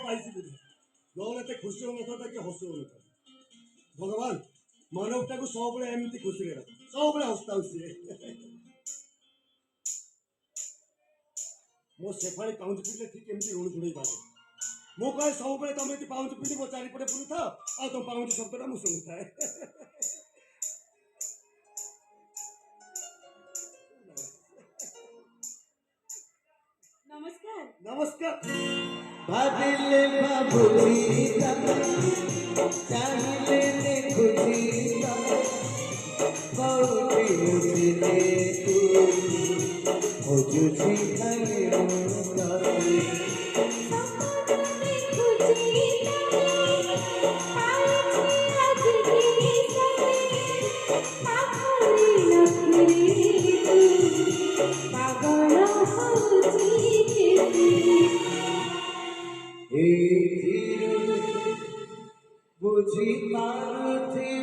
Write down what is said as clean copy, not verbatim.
Pisces बुझे नौले ते खुशी होना था कि हंसी होना था भगवान मानवता को सब बड़े एमती खुशी रख सब बड़े हंसता उसे मो सेफाली पाउंड पीले ठीक एमती ऋण छुड़े पारे मो कहे सब बड़े तुम ये पाउंड पीली मो चारि पटे बुलु था आ तुम पाउंड शब्दटा मु सुनुता है नमस्कार नमस्कार भादिले बाबूजी चाहिए ने खुशी बहुती मुझे तू हो जुझी खाली मुझे बुझी पारुथी